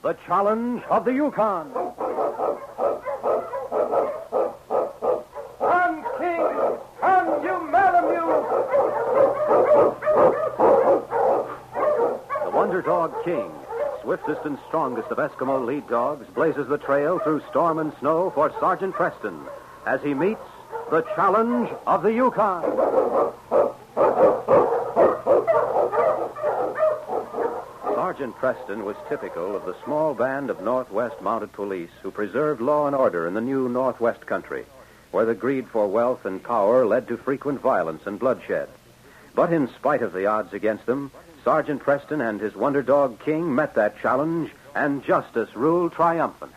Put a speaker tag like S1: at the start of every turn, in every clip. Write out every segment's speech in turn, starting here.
S1: the challenge of the Yukon.
S2: On, King! On, you Malamute!
S1: The Wonder Dog King, swiftest and strongest of Eskimo lead dogs, blazes the trail through storm and snow for Sergeant Preston as he meets the challenge of the Yukon. Sergeant Preston was typical of the small band of Northwest Mounted Police who preserved law and order in the new Northwest country, where the greed for wealth and power led to frequent violence and bloodshed. But in spite of the odds against them, Sergeant Preston and his Wonder Dog King met that challenge, and justice ruled triumphant.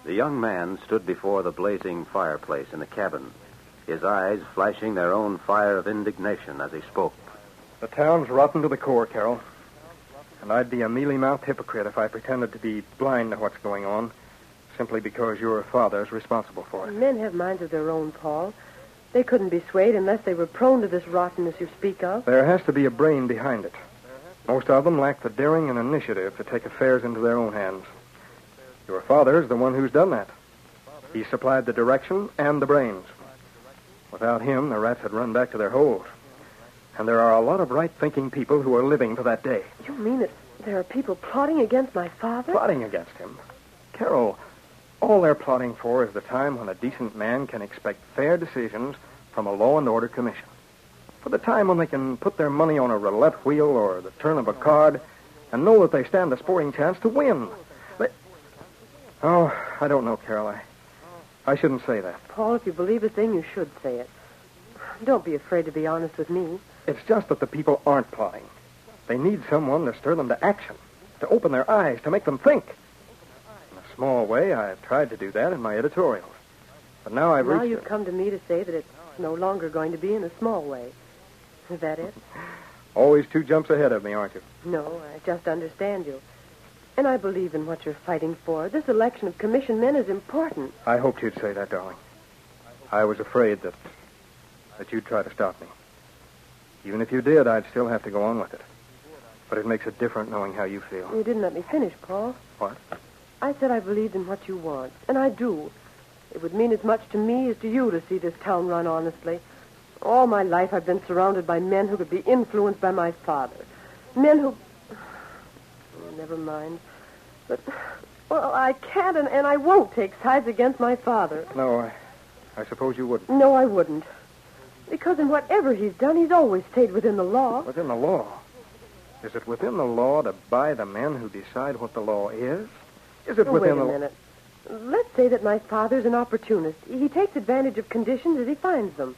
S1: The young man stood before the blazing fireplace in the cabin, his eyes flashing their own fire of indignation as he spoke.
S3: The town's rotten to the core, Carol. And I'd be a mealy-mouthed hypocrite if I pretended to be blind to what's going on, simply because your father's responsible for it.
S4: Men have minds of their own, Paul. They couldn't be swayed unless they were prone to this rottenness you speak of.
S3: There has to be a brain behind it. Most of them lack the daring and initiative to take affairs into their own hands. Your father's the one who's done that. He supplied the direction and the brains. Without him, the rats had run back to their holes. And there are a lot of right-thinking people who are living for that day.
S4: You mean that there are people plotting against my father?
S3: Plotting against him? Carol, all they're plotting for is the time when a decent man can expect fair decisions from a law and order commission. For the time when they can put their money on a roulette wheel or the turn of a card and know that they stand a sporting chance to win. Oh, I don't know, Carol. I shouldn't say that.
S4: Paul, if you believe a thing, you should say it. Don't be afraid to be honest with me.
S3: It's just that the people aren't plotting. They need someone to stir them to action, to open their eyes, to make them think. In a small way, I've tried to do that in my editorials. But now I've reached...
S4: Now you've come to me to say that it's no longer going to be in a small way. Is that it?
S3: Always 2 jumps ahead of me, aren't you?
S4: No, I just understand you. And I believe in what you're fighting for. This election of commission men is important.
S3: I hoped you'd say that, darling. I was afraid that you'd try to stop me. Even if you did, I'd still have to go on with it. But it makes it different knowing how you feel.
S4: You didn't let me finish, Paul.
S3: What?
S4: I said I believed in what you want, and I do. It would mean as much to me as to you to see this town run honestly. All my life I've been surrounded by men who could be influenced by my father. Men who... Never mind. But, well, I can't and I won't take sides against my father.
S3: No, I suppose you wouldn't.
S4: No, I wouldn't. Because in whatever he's done, he's always stayed within the law.
S3: Within the law? Is it within the law to buy the men who decide what the law is? Is it within
S4: the... Wait a minute. Let's say that my father's an opportunist. He takes advantage of conditions as he finds them.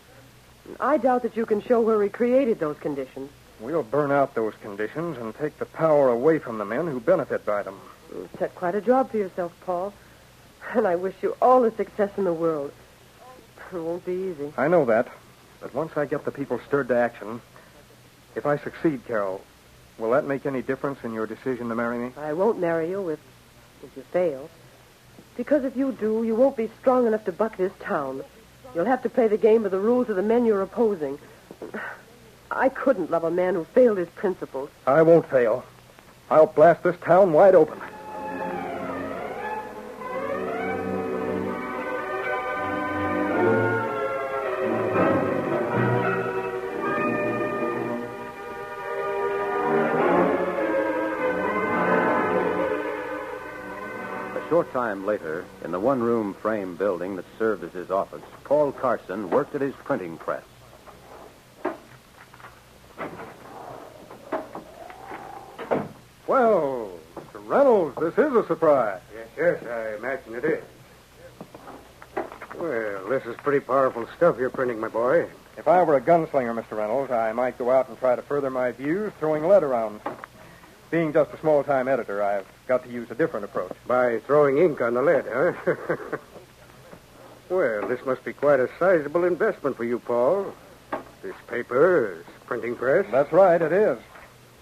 S4: I doubt that you can show where he created those conditions.
S3: We'll burn out those conditions and take the power away from the men who benefit by them.
S4: You've set quite a job for yourself, Paul. And I wish you all the success in the world. It won't be easy.
S3: I know that. But once I get the people stirred to action, if I succeed, Carol, will that make any difference in your decision to marry me?
S4: I won't marry you if you fail. Because if you do, you won't be strong enough to buck this town. You'll have to play the game by the rules of the men you're opposing. I couldn't love a man who failed his principles.
S3: I won't fail. I'll blast this town wide open.
S1: A short time later, in the one-room frame building that served as his office, Paul Carson worked at his printing press.
S3: Well, Mr. Reynolds, this is a surprise.
S5: Yes, I imagine it is. Well, this is pretty powerful stuff you're printing, my boy.
S3: If I were a gunslinger, Mr. Reynolds, I might go out and try to further my views throwing lead around. Being just a small-time editor, I've got to use a different approach.
S5: By throwing ink on the lead, huh? Well, this must be quite a sizable investment for you, Paul. This paper, this printing press.
S3: That's right, it is.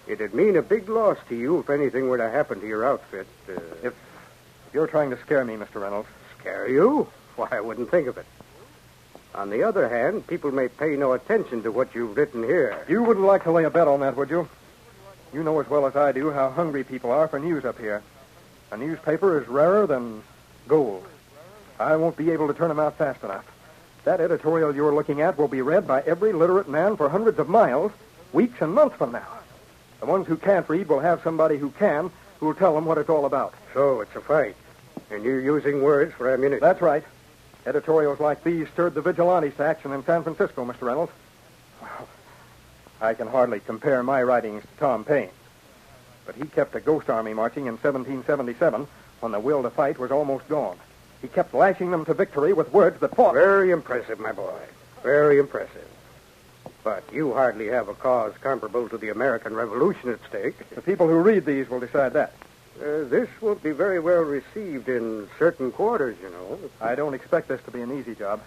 S5: It'd mean a big loss to you if anything were to happen to your outfit.
S3: If you're trying to scare me, Mr. Reynolds.
S5: Scare you? Why, I wouldn't think of it. On the other hand, people may pay no attention to what you've written here.
S3: You wouldn't like to lay a bet on that, would you? You know as well as I do how hungry people are for news up here. A newspaper is rarer than gold. I won't be able to turn them out fast enough. That editorial you're looking at will be read by every literate man for hundreds of miles, weeks and months from now. The ones who can't read will have somebody who can, who'll tell them what it's all about.
S5: So it's a fight. And you're using words for ammunition.
S3: That's right. Editorials like these stirred the vigilantes to action in San Francisco, Mr. Reynolds. Well, I can hardly compare my writings to Tom Paine's. But he kept a ghost army marching in 1777 when the will to fight was almost gone. He kept lashing them to victory with words that fought.
S5: Very impressive, my boy. Very impressive. But you hardly have a cause comparable to the American Revolution at stake.
S3: The people who read these will decide that.
S5: This won't be very well received in certain quarters, you know.
S3: I don't expect this to be an easy job.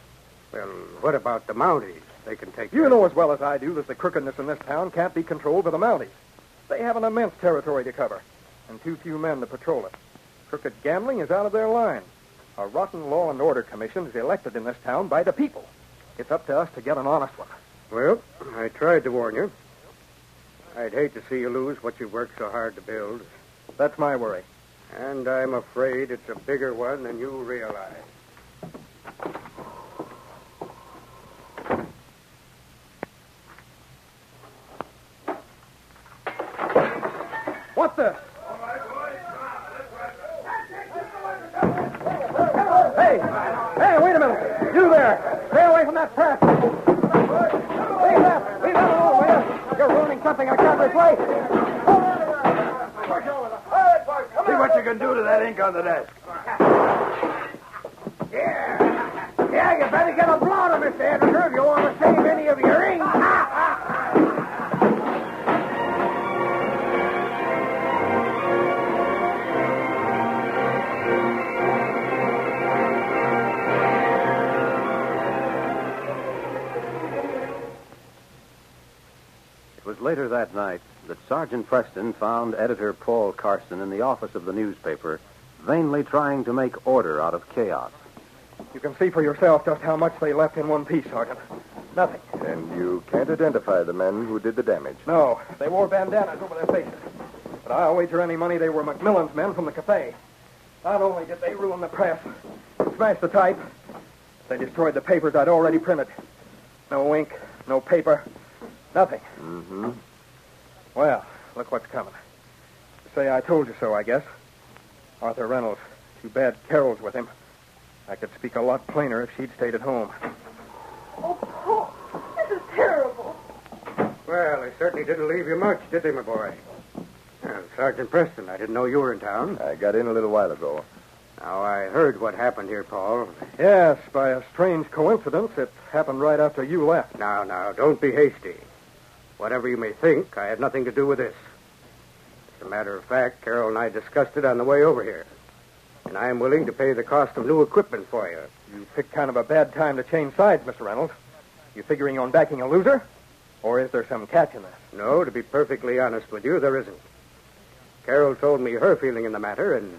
S5: Well, what about the Mounties? They can take
S3: You know as well as I do that the crookedness in this town can't be controlled by the Mounties. They have an immense territory to cover, and too few men to patrol it. Crooked gambling is out of their line. A rotten law and order commission is elected in this town by the people. It's up to us to get an honest one.
S5: Well, I tried to warn you. I'd hate to see you lose what you've worked so hard to build.
S3: That's my worry.
S5: And I'm afraid it's a bigger one than you realize.
S3: What the? Hey, wait a minute. You there. Stay away from that press. Leave that alone, will you? You're ruining something I can't replace.
S2: See what you can do to that ink on the desk.
S5: Yeah, you better get a blotter, Mr. Editor, if you want to save any of your ink.
S1: It was later that night that Sergeant Preston found Editor Paul Carson in the office of the newspaper, vainly trying to make order out of chaos.
S3: You can see for yourself just how much they left in one piece, Sergeant. Nothing.
S6: And you can't identify the men who did the damage?
S3: No, they wore bandanas over their faces. But I'll wager any money they were McMillan's men from the cafe. Not only did they ruin the press, smash the type, they destroyed the papers I'd already printed. No ink, no paper, nothing.
S6: Mm-hmm.
S3: Well, look what's coming. Say I told you so, I guess. Arthur Reynolds. Too bad Carol's with him. I could speak a lot plainer if she'd stayed at home.
S4: Oh, Paul, this is terrible.
S5: Well, they certainly didn't leave you much, did they, my boy? Sergeant Preston, I didn't know you were in town.
S6: I got in a little while ago.
S5: Now, I heard what happened here, Paul.
S3: Yes, by a strange coincidence, it happened right after you left.
S5: Now, don't be hasty. Whatever you may think, I had nothing to do with this. As a matter of fact, Carol and I discussed it on the way over here. And I am willing to pay the cost of new equipment for you.
S3: You picked kind of a bad time to change sides, Mr. Reynolds. You figuring on backing a loser? Or is there some catch in this?
S5: No, to be perfectly honest with you, there isn't. Carol told me her feeling in the matter, and,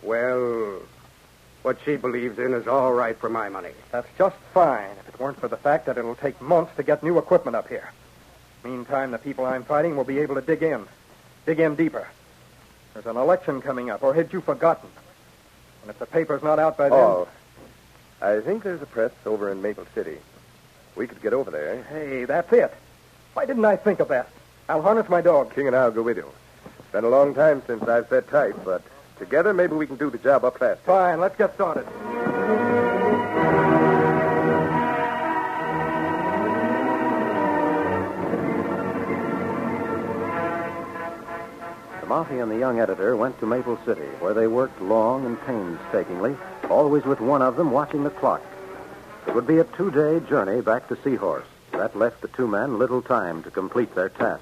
S5: well, what she believes in is all right for my money.
S3: That's just fine, if it weren't for the fact that it'll take months to get new equipment up here. Meantime, the people I'm fighting will be able to dig in deeper. There's an election coming up, or had you forgotten? And if the paper's not out by then...
S6: Oh, I think there's a press over in Maple City. We could get over there.
S3: Hey, that's it. Why didn't I think of that? I'll harness my dog.
S6: King and I'll go with you. It's been a long time since I've fed type, but together maybe we can do the job up fast.
S3: Fine, let's get started.
S1: The Mountie and the young editor went to Maple City, where they worked long and painstakingly, always with one of them watching the clock. It would be a 2-day journey back to Seahorse. That left the two men little time to complete their task.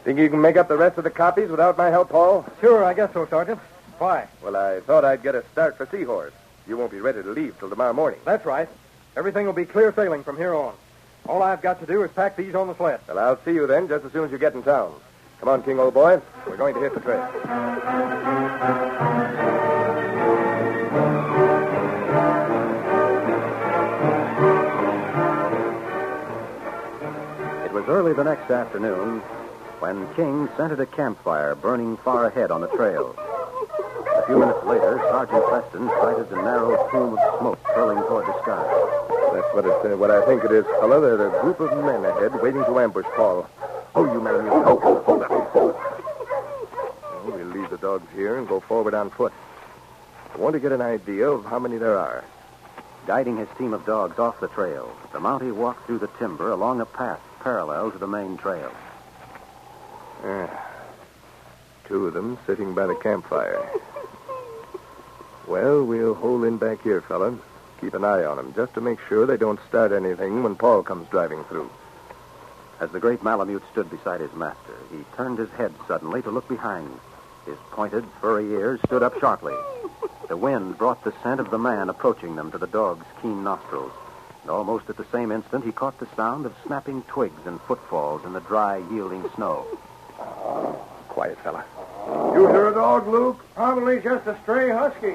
S6: Think you can make up the rest of the copies without my help, Paul?
S3: Sure, I guess so, Sergeant. Why?
S6: Well, I thought I'd get a start for Seahorse. You won't be ready to leave till tomorrow morning.
S3: That's right. Everything will be clear sailing from here on. All I've got to do is pack these on the sled.
S6: Well, I'll see you then just as soon as you get in town. Come on, King, old boy. We're going to hit the trail.
S1: It was early the next afternoon when King scented a campfire burning far ahead on the trail. A few minutes later, Sergeant Preston sighted the narrow plume of smoke curling toward the sky.
S6: That's what I think it is, fella. There's a group of men ahead waiting to ambush Paul. Oh, you man. Oh, hold up. Well, we'll leave the dogs here and go forward on foot. I want to get an idea of how many there are.
S1: Guiding his team of dogs off the trail, the Mountie walked through the timber along a path parallel to the main trail.
S6: Two of them sitting by the campfire. Well, we'll hole in back here, fella. Keep an eye on them, just to make sure they don't start anything when Paul comes driving through.
S1: As the great Malamute stood beside his master, he turned his head suddenly to look behind. His pointed, furry ears stood up sharply. The wind brought the scent of the man approaching them to the dog's keen nostrils. And almost at the same instant, he caught the sound of snapping twigs and footfalls in the dry, yielding snow.
S6: Quiet, fella.
S2: You hear a dog, Luke? Probably just a stray husky.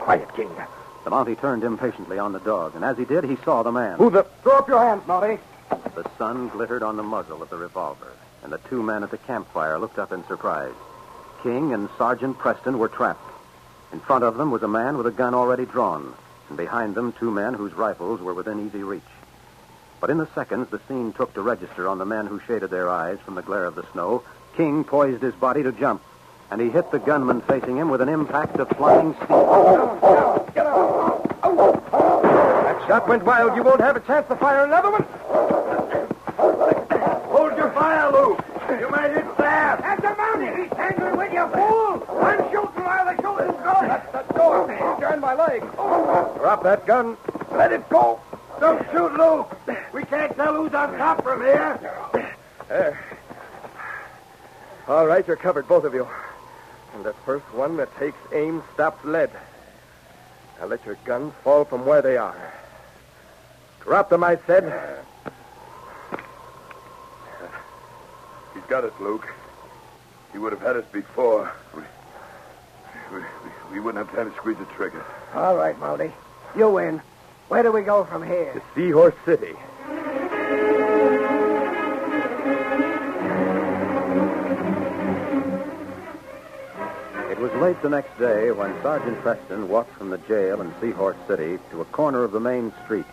S6: Quiet, King.
S1: The Mountie turned impatiently on the dog, and as he did, he saw the man.
S3: Throw up your hands, Mountie.
S1: The sun glittered on the muzzle of the revolver, and the two men at the campfire looked up in surprise. King and Sergeant Preston were trapped. In front of them was a man with a gun already drawn, and behind them 2 men whose rifles were within easy reach. But in the seconds the scene took to register on the men who shaded their eyes from the glare of the snow, King poised his body to jump, and he hit the gunman facing him with an impact of flying steel.
S3: Get out! That shot went wild. You won't have a chance to fire another one.
S2: Hold your fire, Luke. You made it fast. That's a Mountie. He's angry with you, fool. I'm shooting while the shooting's going.
S3: Let go of me. You turned my leg.
S6: Drop that gun.
S2: Let it go. Don't shoot, Luke. We can't tell who's on top from here.
S6: There. All right, you're covered, both of you. And the first one that takes aim stops lead. Now let your guns fall from where they are. Drop them, I said.
S2: He's got us, Luke. He would have had us before. We wouldn't have time to squeeze the trigger.
S5: All right, Mountie. You win. Where do we go from here?
S6: To Seahorse City.
S1: It was late the next day when Sergeant Preston walked from the jail in Seahorse City to a corner of the main street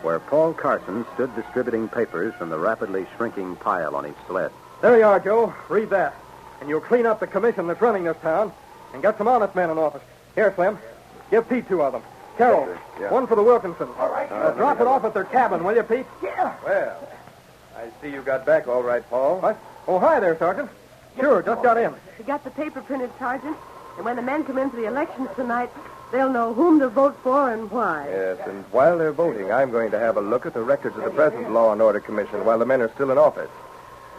S1: where Paul Carson stood distributing papers from the rapidly shrinking pile on his sled.
S3: There you are, Joe. Read that. And you'll clean up the commission that's running this town and get some honest men in office. Here, Slim. Give Pete 2 of them. Carol,
S6: Yeah.
S3: one for the Wilkinsons.
S2: All right.
S3: Drop it off at their cabin, will you, Pete?
S2: Yeah.
S6: Well, I see you got back all right, Paul.
S3: What? Oh, hi there, Sergeant. Sure, just got in.
S4: We got the paper printed, Sergeant. And when the men come in for the elections tonight, they'll know whom to vote for and why.
S6: Yes, and while they're voting, I'm going to have a look at the records of the present Law and Order Commission while the men are still in office.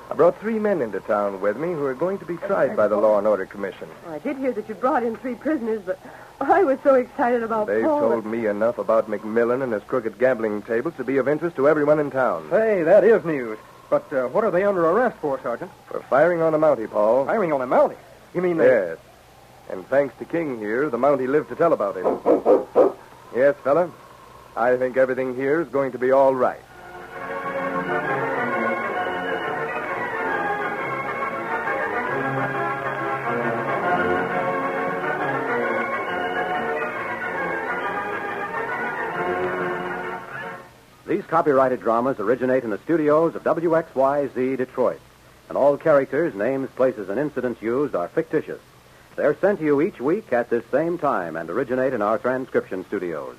S6: I brought 3 men into town with me who are going to be tried by the Law and Order Commission.
S4: I did hear that you brought in 3 prisoners, but I was so excited about
S6: They've
S4: Paul.
S6: told me enough about McMillan and his crooked gambling tables to be of interest to everyone in town.
S3: Hey, that is news. But what are they under arrest for, Sergeant?
S6: For firing on a Mountie, Paul.
S3: Firing on a Mountie. You mean they...
S6: Yes. And thanks to King here, the Mountie lived to tell about it. Yes, fella. I think everything here is going to be all right.
S1: These copyrighted dramas originate in the studios of WXYZ Detroit, and all characters, names, places, and incidents used are fictitious. They're sent to you each week at this same time and originate in our transcription studios.